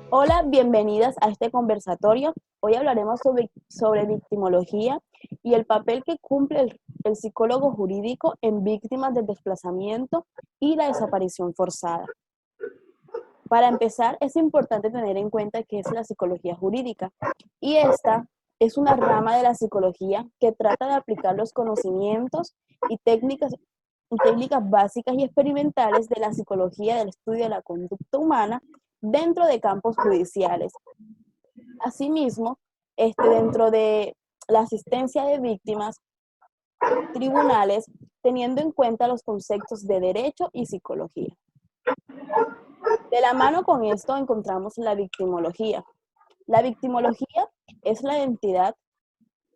Hola, bienvenidas a este conversatorio. Hoy hablaremos sobre victimología y el papel que cumple el psicólogo jurídico en víctimas del desplazamiento y la desaparición forzada. Para empezar, es importante tener en cuenta qué es la psicología jurídica, y esta es una rama de la psicología que trata de aplicar los conocimientos y técnicas básicas y experimentales de la psicología del estudio de la conducta humana dentro de campos judiciales. Asimismo, dentro de la asistencia de víctimas, tribunales, teniendo en cuenta los conceptos de derecho y psicología. De la mano con esto encontramos la victimología. La victimología es la identidad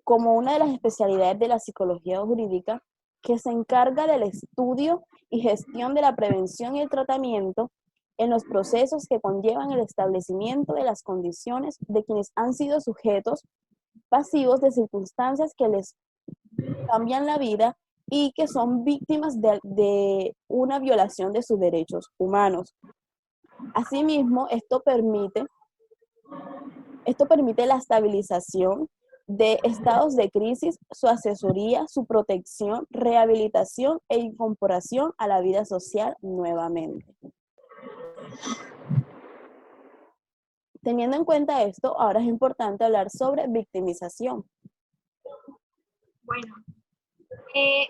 como una de las especialidades de la psicología jurídica que se encarga del estudio y gestión de la prevención y el tratamiento en los procesos que conllevan el establecimiento de las condiciones de quienes han sido sujetos pasivos de circunstancias que les cambian la vida y que son víctimas de una violación de sus derechos humanos. Asimismo, esto permite la estabilización de estados de crisis, su asesoría, su protección, rehabilitación e incorporación a la vida social nuevamente. Teniendo en cuenta esto, ahora es importante hablar sobre victimización. Bueno,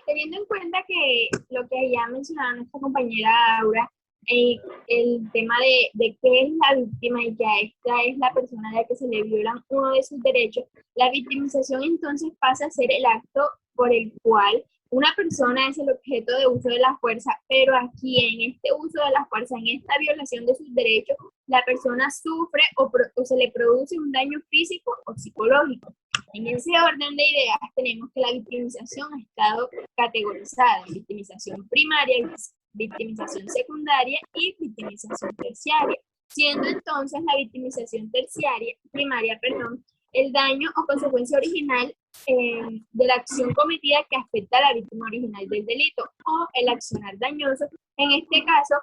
teniendo en cuenta que lo que ya mencionaba nuestra compañera Aura, el tema de qué es la víctima y que a esta es la persona a la que se le violan uno de sus derechos, la victimización entonces pasa a ser el acto por el cual una persona es el objeto de uso de la fuerza, pero aquí en este uso de la fuerza, en esta violación de sus derechos, la persona sufre o se le produce un daño físico o psicológico. En ese orden de ideas tenemos que la victimización ha estado categorizada en victimización primaria, victimización secundaria y victimización terciaria, siendo entonces la victimización primaria, el daño o consecuencia original de la acción cometida que afecta a la víctima original del delito, o el accionar dañoso. En este caso,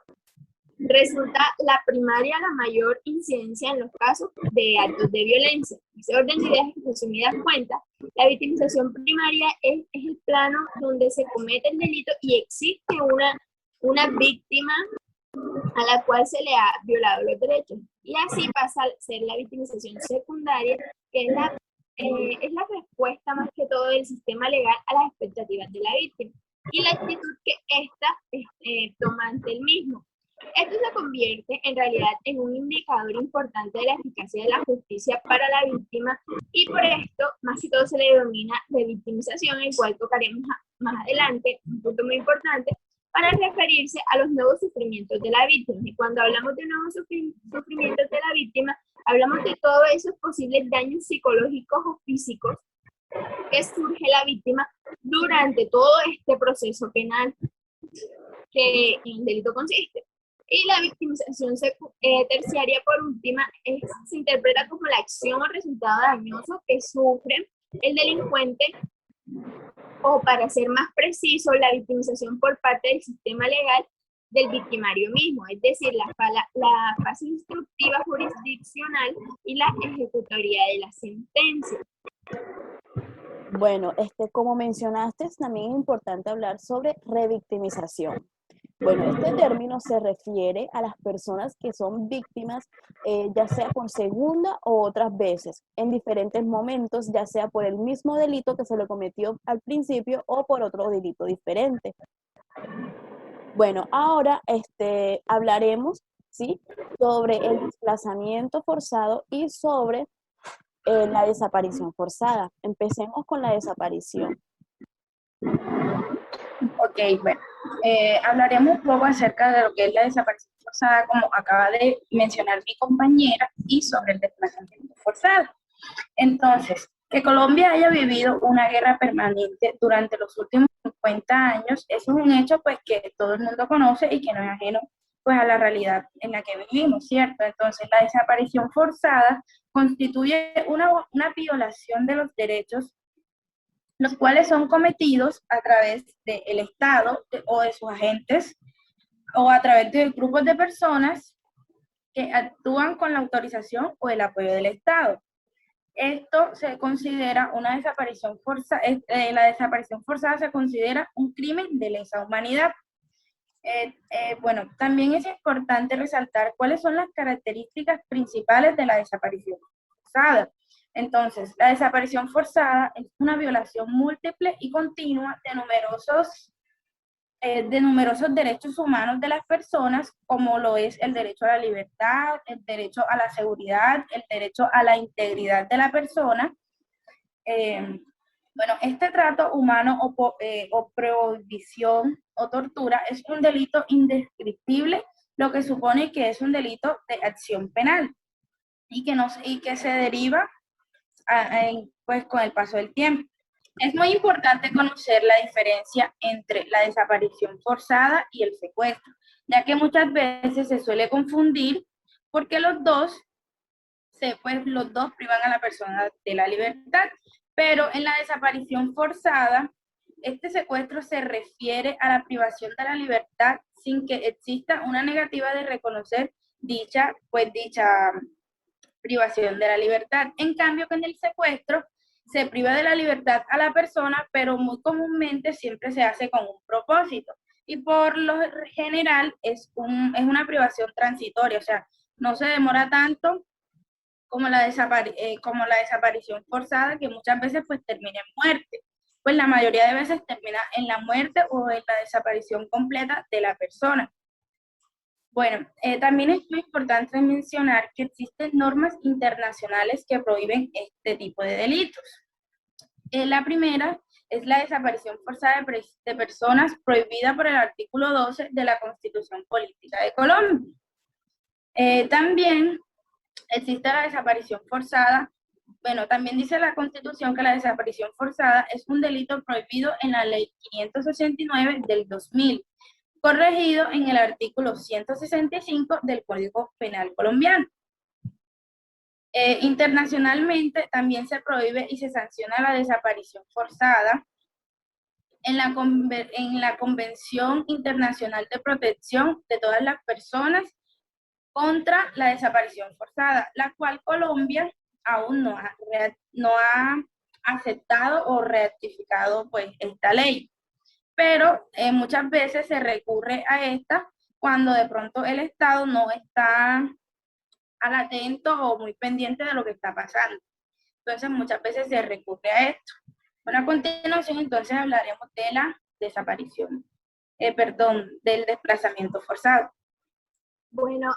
resulta la primaria la mayor incidencia en los casos de actos de violencia. Ese orden de ideas, resumidas cuentas, la victimización primaria es el plano donde se comete el delito y existe una víctima a la cual se le ha violado los derechos. Y así pasa a ser la victimización secundaria, que es la respuesta más que todo del sistema legal a las expectativas de la víctima y la actitud que ésta toma ante el mismo. Esto se convierte en realidad en un indicador importante de la eficacia de la justicia para la víctima, y por esto más que todo se le denomina de victimización, el cual tocaremos más adelante, un punto muy importante, para referirse a los nuevos sufrimientos de la víctima. Y cuando hablamos de nuevos sufrimientos de la víctima, hablamos de todos esos posibles daños psicológicos o físicos que surge la víctima durante todo este proceso penal que en el delito consiste. Y la victimización terciaria, por última, se interpreta como la acción o resultado dañoso que sufre el delincuente, o para ser más preciso, la victimización por parte del sistema legal del victimario mismo, es decir, la fase instructiva jurisdiccional y la ejecutoria de la sentencia. Bueno, como mencionaste, también es importante hablar sobre revictimización. Bueno, este término se refiere a las personas que son víctimas, ya sea por segunda o otras veces, en diferentes momentos, ya sea por el mismo delito que se le cometió al principio o por otro delito diferente. Bueno, ahora hablaremos, ¿sí?, sobre el desplazamiento forzado y sobre la desaparición forzada. Empecemos con la desaparición. Ok, bueno, hablaremos un poco acerca de lo que es la desaparición forzada, como acaba de mencionar mi compañera, y sobre el desplazamiento forzado. Entonces, que Colombia haya vivido una guerra permanente durante los últimos 50 años, eso es un hecho pues que todo el mundo conoce y que no es ajeno pues a la realidad en la que vivimos, ¿cierto? Entonces, la desaparición forzada constituye una violación de los derechos, los cuales son cometidos a través del Estado o de sus agentes, o a través de grupos de personas que actúan con la autorización o el apoyo del Estado. Esto se considera una desaparición forzada, la desaparición forzada se considera un crimen de lesa humanidad. Bueno, también es importante resaltar cuáles son las características principales de la desaparición forzada. Entonces, la desaparición forzada es una violación múltiple y continua de numerosos derechos humanos de las personas, como lo es el derecho a la libertad, el derecho a la seguridad, el derecho a la integridad de la persona. Bueno, este trato humano o prohibición o tortura es un delito indescriptible, lo que supone que es un delito de acción penal y que se deriva pues, con el paso del tiempo. Es muy importante conocer la diferencia entre la desaparición forzada y el secuestro, ya que muchas veces se suele confundir porque los dos privan a la persona de la libertad, pero en la desaparición forzada, este secuestro se refiere a la privación de la libertad sin que exista una negativa de reconocer dicha privación de la libertad. En cambio, con el secuestro se priva de la libertad a la persona, pero muy comúnmente siempre se hace con un propósito. Y por lo general es una privación transitoria, o sea, no se demora tanto como la desaparición forzada, que muchas veces pues termina en muerte. Pues la mayoría de veces termina en la muerte o en la desaparición completa de la persona. Bueno, también es muy importante mencionar que existen normas internacionales que prohíben este tipo de delitos. La primera es la desaparición forzada de personas prohibida por el artículo 12 de la Constitución Política de Colombia. También existe la desaparición forzada. Bueno, también dice la Constitución que la desaparición forzada es un delito prohibido en la Ley 569 del 2000, corregido en el artículo 165 del Código Penal colombiano. Internacionalmente también se prohíbe y se sanciona la desaparición forzada en la Convención Internacional de Protección de todas las personas contra la desaparición forzada, la cual Colombia aún no ha aceptado o ratificado pues esta ley. Pero muchas veces se recurre a esta cuando de pronto el Estado no está al atento o muy pendiente de lo que está pasando. Entonces muchas veces se recurre a esto. Bueno, a continuación entonces hablaremos de la desaparición, del desplazamiento forzado. Bueno,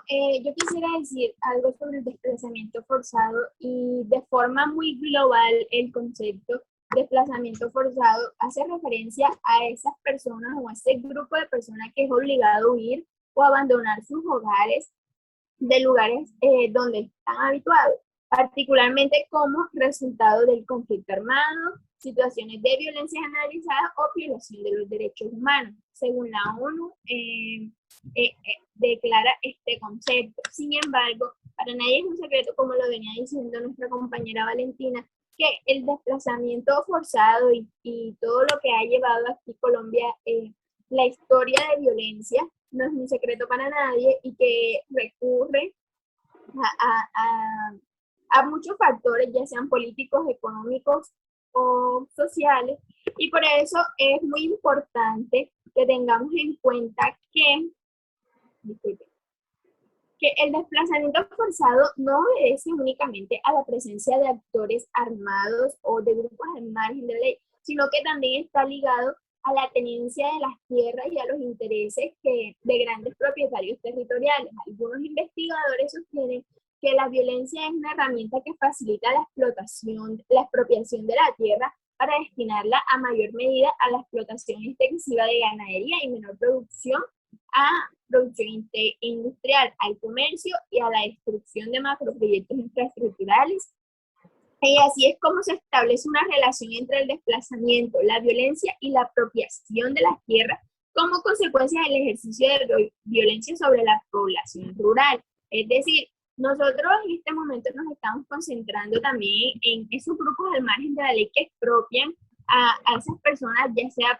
yo quisiera decir algo sobre el desplazamiento forzado y de forma muy global el concepto desplazamiento forzado hace referencia a esas personas o a ese grupo de personas que es obligado a huir o abandonar sus hogares de lugares donde están habituados, particularmente como resultado del conflicto armado, situaciones de violencia generalizada o violación de los derechos humanos. Según la ONU, declara este concepto. Sin embargo, para nadie es un secreto, como lo venía diciendo nuestra compañera Valentina, que el desplazamiento forzado y todo lo que ha llevado aquí Colombia, la historia de violencia, no es un secreto para nadie y que recurre a muchos factores, ya sean políticos, económicos o sociales, y por eso es muy importante que tengamos en cuenta que el desplazamiento forzado no obedece únicamente a la presencia de actores armados o de grupos al margen de la ley, sino que también está ligado a la tenencia de las tierras y a los intereses de grandes propietarios territoriales. Algunos investigadores sostienen que la violencia es una herramienta que facilita la expropiación de la tierra para destinarla a mayor medida a la explotación extensiva de ganadería y menor producción, a producción industrial, al comercio y a la destrucción de macroproyectos infraestructurales. Y así es como se establece una relación entre el desplazamiento, la violencia y la apropiación de las tierras como consecuencia del ejercicio de violencia sobre la población rural. Es decir, nosotros en este momento nos estamos concentrando también en esos grupos al margen de la ley que expropian a esas personas, ya sea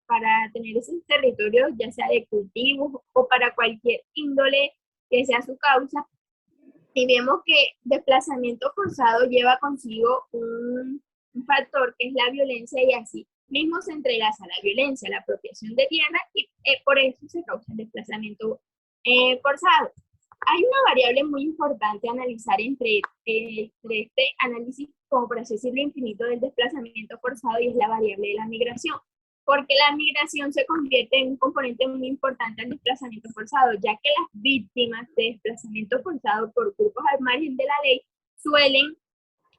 para tener esos territorios, ya sea de cultivos o para cualquier índole que sea su causa, y vemos que desplazamiento forzado lleva consigo un factor que es la violencia y así mismo se entrelaza la violencia, la apropiación de tierra y por eso se causa el desplazamiento forzado. Hay una variable muy importante a analizar entre este análisis, como por así decirlo, infinito del desplazamiento forzado y es la variable de la migración, porque la migración se convierte en un componente muy importante del desplazamiento forzado, ya que las víctimas de desplazamiento forzado por grupos al margen de la ley suelen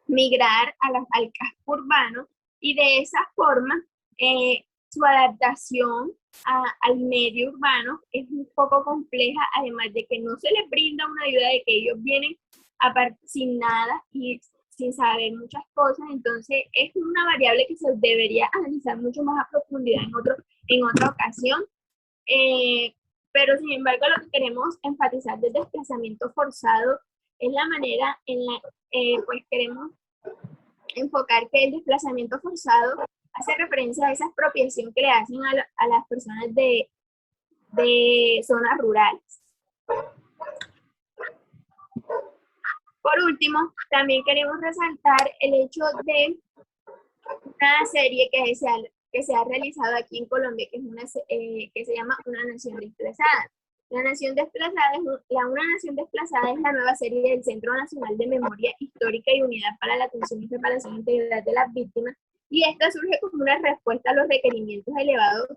migrar al casco urbano y de esa forma su adaptación al medio urbano es un poco compleja, además de que no se les brinda una ayuda, de que ellos vienen sin nada y sin saber muchas cosas, entonces es una variable que se debería analizar mucho más a profundidad en otra ocasión, pero sin embargo lo que queremos enfatizar del desplazamiento forzado es la manera en la pues queremos enfocar que el desplazamiento forzado hace referencia a esa expropiación que le hacen a las personas de zonas rurales. Por último, también queremos resaltar el hecho de una serie que se ha realizado aquí en Colombia, que se llama Una Nación Desplazada. Una Nación Desplazada es la nueva serie del Centro Nacional de Memoria Histórica y Unidad para la Atención y Reparación Integral de las Víctimas, y esta surge como una respuesta a los requerimientos elevados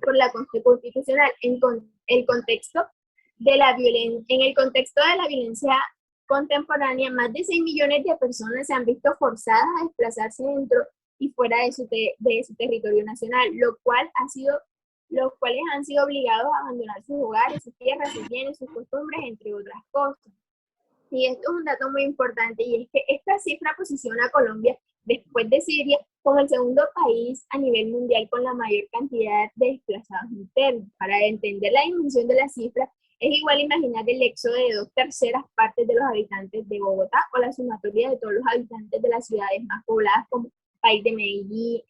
por la Corte Constitucional en el contexto de la violencia contemporánea. Más de 6 millones de personas se han visto forzadas a desplazarse dentro y fuera de su territorio nacional, los cuales han sido obligados a abandonar sus hogares, sus tierras, sus bienes, sus costumbres, entre otras cosas. Y esto es un dato muy importante, y es que esta cifra posiciona a Colombia, después de Siria, como el segundo país a nivel mundial con la mayor cantidad de desplazados internos. Para entender la dimensión de la cifra, es igual imaginar el éxodo de 2/3 partes de los habitantes de Bogotá o la sumatoria de todos los habitantes de las ciudades más pobladas como país de Medellín,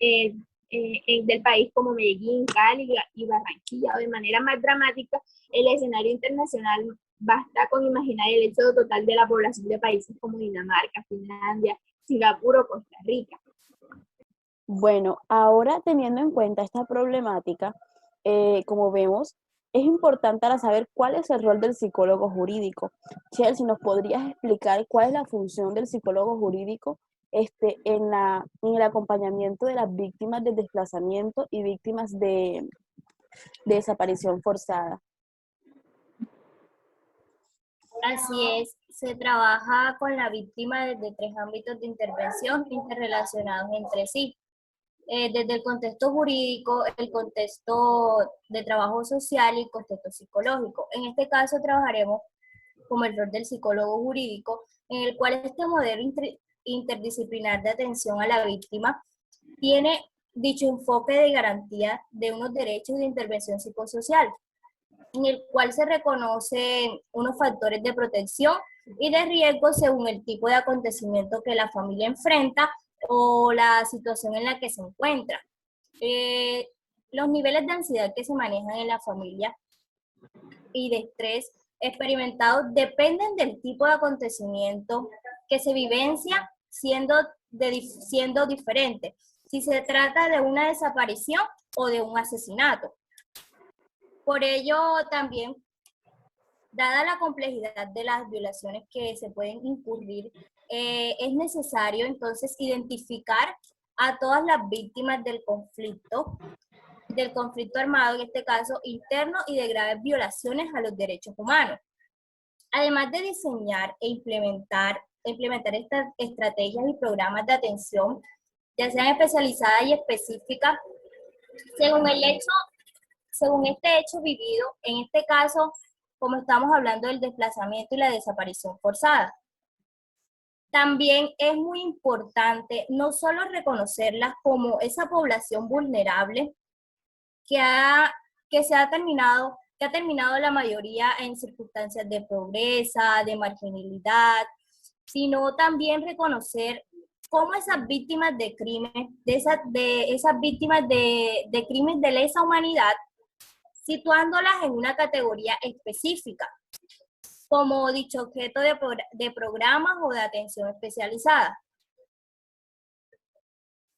del país como Medellín, Cali y Barranquilla. O de manera más dramática, el escenario internacional basta con imaginar el éxodo total de la población de países como Dinamarca, Finlandia, Singapur o Costa Rica. Bueno, ahora teniendo en cuenta esta problemática, como vemos, es importante ahora saber cuál es el rol del psicólogo jurídico. Chelsea, ¿nos podrías explicar cuál es la función del psicólogo jurídico en el acompañamiento de las víctimas de desplazamiento y víctimas de desaparición forzada? Así es, se trabaja con la víctima desde 3 ámbitos de intervención interrelacionados entre sí. Desde el contexto jurídico, el contexto de trabajo social y el contexto psicológico. En este caso trabajaremos como el rol del psicólogo jurídico, en el cual este modelo interdisciplinar de atención a la víctima tiene dicho enfoque de garantía de unos derechos de intervención psicosocial, en el cual se reconocen unos factores de protección y de riesgo según el tipo de acontecimiento que la familia enfrenta o la situación en la que se encuentra. Los niveles de ansiedad que se manejan en la familia y de estrés experimentados dependen del tipo de acontecimiento que se vivencia, siendo diferente, si se trata de una desaparición o de un asesinato. Por ello, también, dada la complejidad de las violaciones que se pueden incurrir, es necesario entonces identificar a todas las víctimas del conflicto armado, en este caso interno, y de graves violaciones a los derechos humanos. Además de diseñar e implementar estas estrategias y programas de atención, ya sean especializadas y específicas, según este hecho vivido, en este caso, como estamos hablando del desplazamiento y la desaparición forzada. También es muy importante no solo reconocerlas como esa población vulnerable que ha terminado la mayoría en circunstancias de pobreza, de marginalidad, sino también reconocer cómo esas víctimas de crimen, esas víctimas de crímenes de lesa humanidad, situándolas en una categoría específica. como dicho objeto de programas o de atención especializada.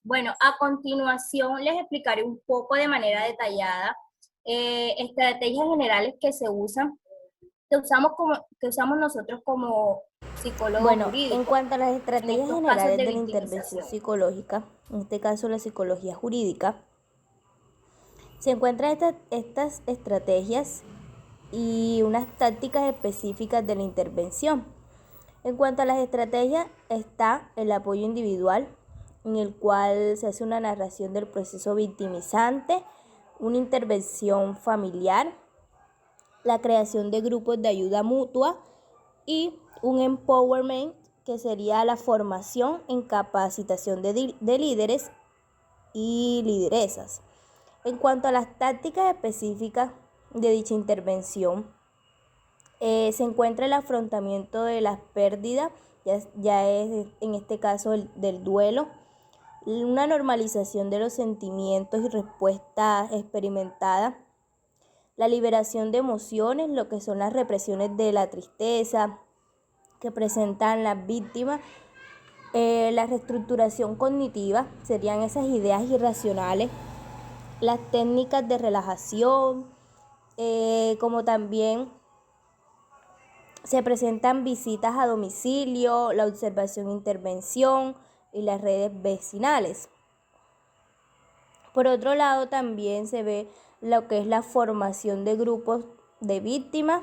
Bueno, a continuación les explicaré un poco de manera detallada estrategias generales que usamos nosotros como psicólogos Bueno, jurídicos. en cuanto a las En estrategias estos casos generales de de la intervención victimización. psicológica, en este caso la psicología jurídica, se encuentran estas estrategias y unas tácticas específicas de la intervención. En cuanto a las estrategias, está el apoyo individual, en el cual se hace una narración del proceso victimizante, una intervención familiar, la creación de grupos de ayuda mutua y un empowerment, que sería la formación en capacitación de líderes y lideresas. En cuanto a las tácticas específicas de dicha intervención, se encuentra el afrontamiento de las pérdidas, ya es en este caso del duelo, una normalización de los sentimientos y respuestas experimentadas, la liberación de emociones, lo que son las represiones de la tristeza que presentan las víctimas, la reestructuración cognitiva, serían esas ideas irracionales, las técnicas de relajación, como también se presentan visitas a domicilio, la observación e intervención y las redes vecinales. Por otro lado, también se ve lo que es la formación de grupos de víctimas.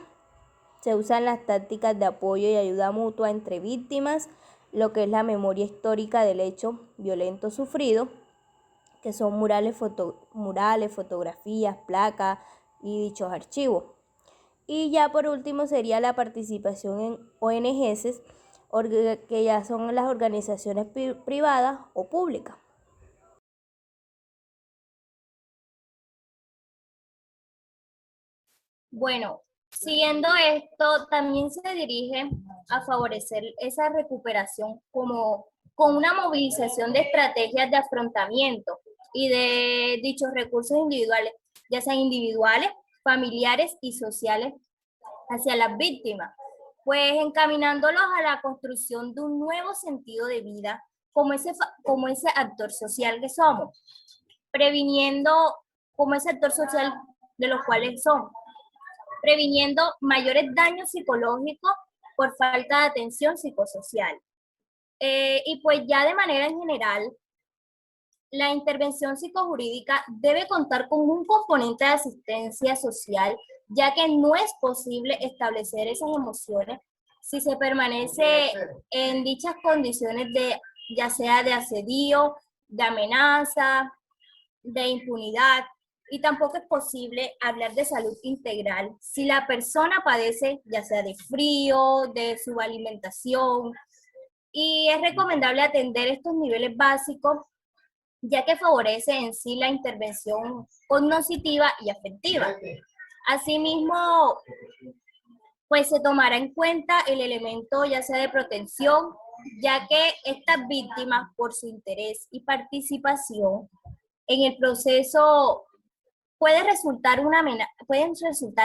Se usan las tácticas de apoyo y ayuda mutua entre víctimas, lo que es la memoria histórica del hecho violento sufrido, que son murales, fotografías, placas y dichos archivos. Y ya por último sería la participación en ONGs, que ya son las organizaciones privadas o públicas. Bueno, siguiendo esto, también se dirige a favorecer esa recuperación como con una movilización de estrategias de afrontamiento y de dichos recursos individuales, ya sean individuales, familiares y sociales, hacia las víctimas, pues encaminándolos a la construcción de un nuevo sentido de vida como ese actor social que somos, previniendo como ese actor social de los cuales somos, previniendo mayores daños psicológicos por falta de atención psicosocial. Y pues ya de manera en general, la intervención psicojurídica debe contar con un componente de asistencia social, ya que no es posible establecer esas emociones si se permanece en dichas condiciones de, ya sea de asedio, de amenaza, de impunidad, y tampoco es posible hablar de salud integral si la persona padece ya sea de frío, de subalimentación, y es recomendable atender estos niveles básicos ya que favorece en sí la intervención cognitiva y afectiva. Asimismo, pues se tomará en cuenta el elemento ya sea de protección, ya que estas víctimas, por su interés y participación en el proceso, pueden resultar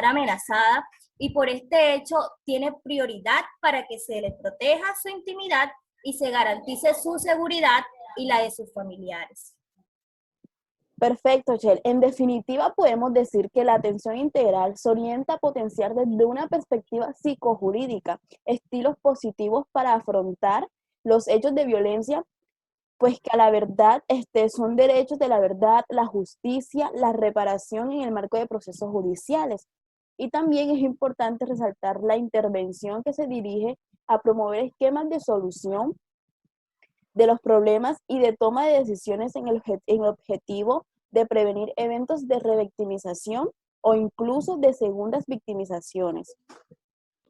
amenazadas y por este hecho tiene prioridad para que se les proteja su intimidad y se garantice su seguridad y la de sus familiares. Perfecto, Chel. En definitiva, podemos decir que la atención integral se orienta a potenciar desde una perspectiva psicojurídica estilos positivos para afrontar los hechos de violencia, pues que a la verdad son derechos de la verdad, la justicia, la reparación en el marco de procesos judiciales. Y también es importante resaltar la intervención que se dirige a promover esquemas de solución de los problemas y de toma de decisiones en el objetivo de prevenir eventos de revictimización o incluso de segundas victimizaciones.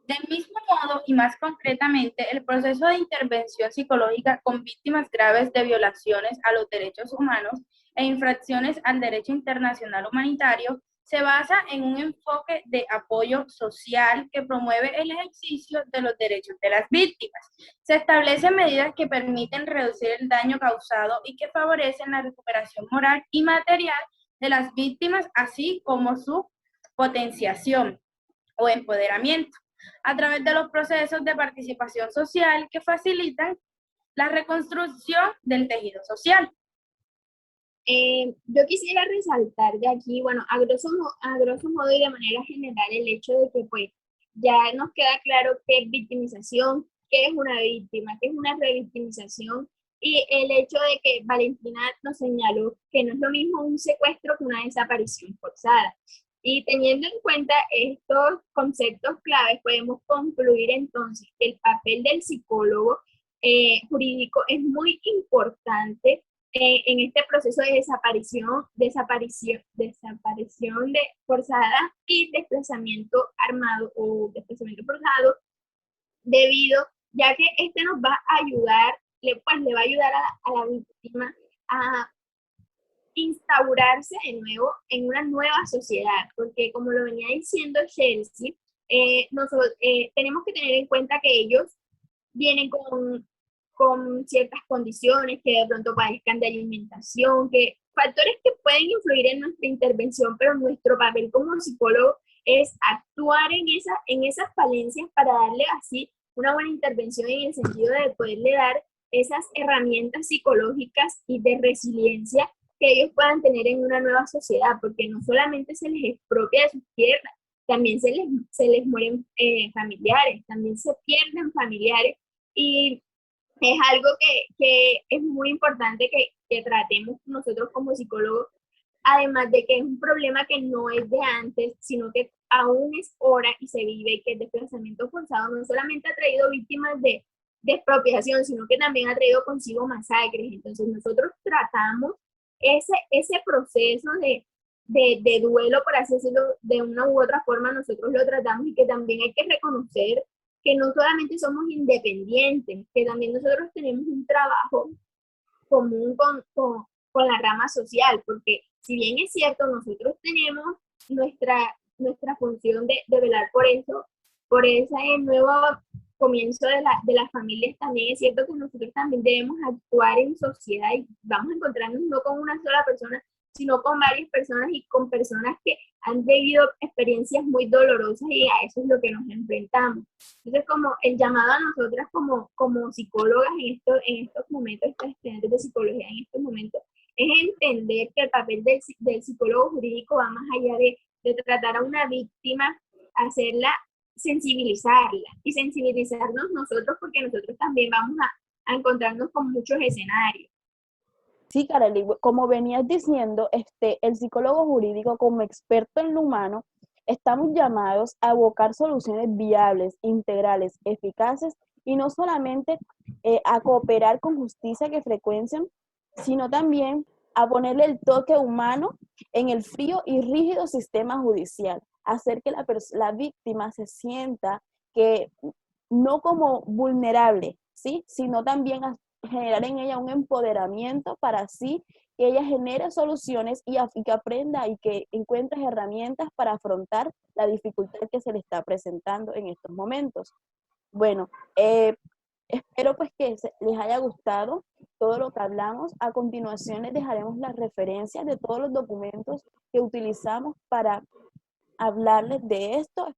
Del mismo modo y más concretamente, el proceso de intervención psicológica con víctimas graves de violaciones a los derechos humanos e infracciones al derecho internacional humanitario se basa en un enfoque de apoyo social que promueve el ejercicio de los derechos de las víctimas. Se establecen medidas que permiten reducir el daño causado y que favorecen la recuperación moral y material de las víctimas, así como su potenciación o empoderamiento. a través de los procesos de participación social que facilitan la reconstrucción del tejido social. Yo quisiera resaltar de aquí, bueno, a grosso modo y de manera general, el hecho de que pues ya nos queda claro qué es victimización, qué es una víctima, qué es una revictimización, y el hecho de que Valentina nos señaló que no es lo mismo un secuestro que una desaparición forzada. Y teniendo en cuenta estos conceptos claves, podemos concluir entonces que el papel del psicólogo jurídico es muy importante en este proceso de desaparición forzada y desplazamiento armado o desplazamiento forzado, debido, ya que este nos va a ayudar, le va a ayudar a la víctima a instaurarse de nuevo en una nueva sociedad, porque como lo venía diciendo Chelsea, nosotros tenemos que tener en cuenta que ellos vienen con ciertas condiciones, que de pronto padezcan de alimentación, que factores que pueden influir en nuestra intervención, pero nuestro papel como psicólogo es actuar en esas falencias para darle así una buena intervención en el sentido de poderle dar esas herramientas psicológicas y de resiliencia que ellos puedan tener en una nueva sociedad, porque no solamente se les expropia de sus tierras, también se les mueren familiares, también se pierden familiares, y es algo que es muy importante que tratemos nosotros como psicólogos, además de que es un problema que no es de antes, sino que aún es hora y se vive, que el desplazamiento forzado no solamente ha traído víctimas de expropiación, sino que también ha traído consigo masacres. Entonces nosotros tratamos ese proceso de duelo, por así decirlo, de una u otra forma nosotros lo tratamos, y que también hay que reconocer que no solamente somos independientes, que también nosotros tenemos un trabajo común con la rama social, porque si bien es cierto, nosotros tenemos nuestra función de velar por eso, por ese nuevo comienzo de las familias, también es cierto que nosotros también debemos actuar en sociedad y vamos a encontrarnos no con una sola persona, sino con varias personas y con personas que han vivido experiencias muy dolorosas, y a eso es lo que nos enfrentamos. Entonces, como el llamado a nosotras como psicólogas en estos momentos, estas estudiantes de psicología en estos momentos, es entender que el papel del psicólogo jurídico va más allá de tratar a una víctima, hacerla, sensibilizarla y sensibilizarnos nosotros, porque nosotros también vamos a encontrarnos con muchos escenarios. Sí, Kareli, como venías diciendo, el psicólogo jurídico como experto en lo humano, estamos llamados a buscar soluciones viables, integrales, eficaces, y no solamente a cooperar con justicia que frecuencian, sino también a ponerle el toque humano en el frío y rígido sistema judicial, hacer que la víctima se sienta que no como vulnerable, ¿sí? Sino también generar en ella un empoderamiento para así que ella genere soluciones y que aprenda y que encuentre herramientas para afrontar la dificultad que se le está presentando en estos momentos. Bueno, espero pues que les haya gustado todo lo que hablamos. A continuación les dejaremos las referencias de todos los documentos que utilizamos para hablarles de esto.